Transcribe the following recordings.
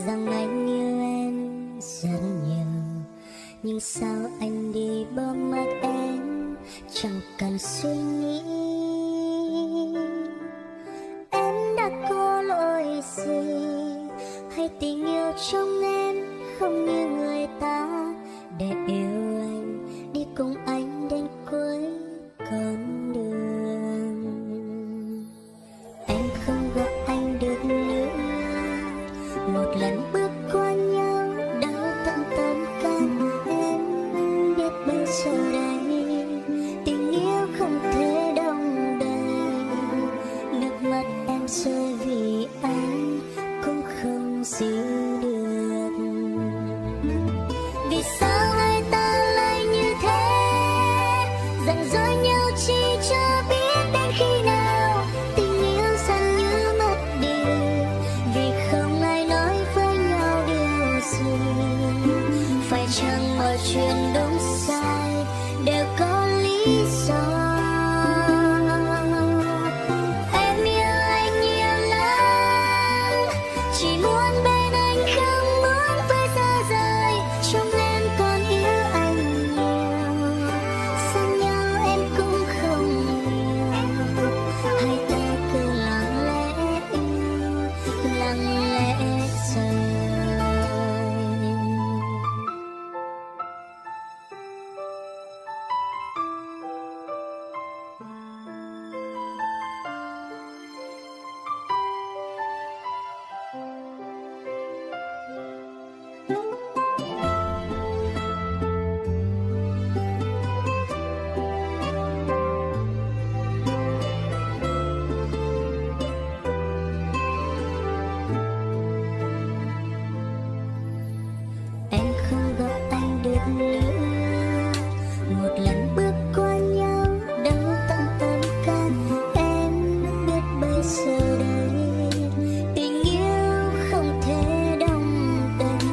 rằng anh yêu em rất nhiều, nhưng sao anh đi bỏ mặc em chẳng cần suy nghĩ. Em đã có lỗi gì hay tình yêu trong em không như người ta, để yêu anh đi cùng anh đến cuối con đường. Em không gặp anh được nữa, một lần bước qua nhau đau tận tâm can. Em biết bây giờ đây tình yêu không thể đong đầy, nước mắt em rơi vì anh cũng không giữ được. Vì sao hai ta lại như thế, giận dỗi nhau chỉ cho biết đến khi nào tình yêu dần như mất đi, vì không ai nói với nhau điều gì. Phải chăng mọi chuyện đúng sai đều có lý do. Em yêu anh nhiều lắm, chỉ muốn bên anh không muốn phải xa rời. Trong em còn yêu anh nhiều, xa nhau em cũng không hiểu. Hai ta cứ lặng lẽ yêu, lặng lẽ rời. Em không gặp anh được nữa, một lần bước qua nhau đau tận tâm can. Em biết bây giờ đây tình yêu không thể đong đầy,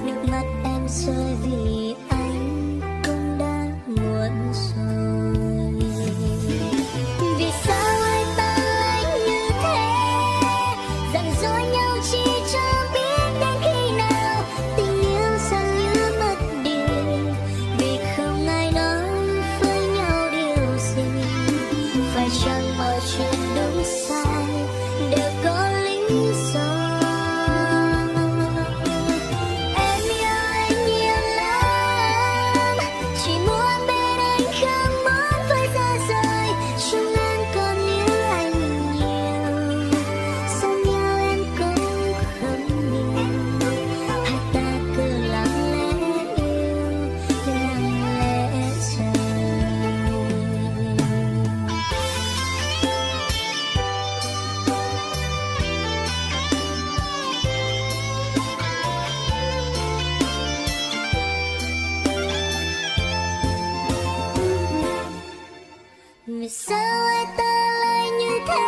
nước mắt em rơi vì anh cũng đã muộn rồi. Vì sao hai ta lại như thế, giận dỗi nhau chỉ cho biết đến khi nào tình yêu dần như mất đi, vì không ai nói với nhau điều gì. Phải chăng mọi chuyện đúng sai đều có lý do. Em yêu anh nhiều lắm, chỉ muốn bên anh không muốn phải xa rời. Trong em còn yêu anh nhiều, xa nhau em cũng không nhiều. Hai ta cứ lặng lẽ yêu, lặng lẽ rời. Vì sao hai ta lại như thế,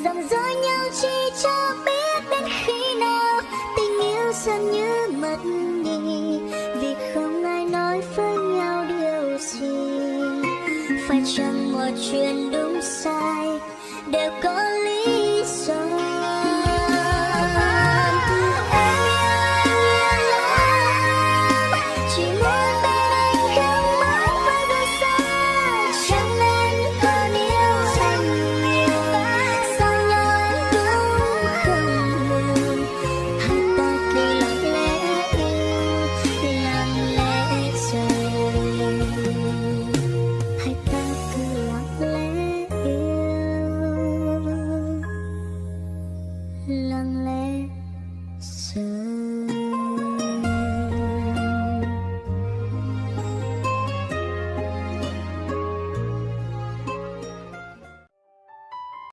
giận dỗi nhau chỉ cho biết đến khi nào tình yêu dần như mất đi, vì không ai nói với nhau điều gì. Phải chăng mọi chuyện đúng sai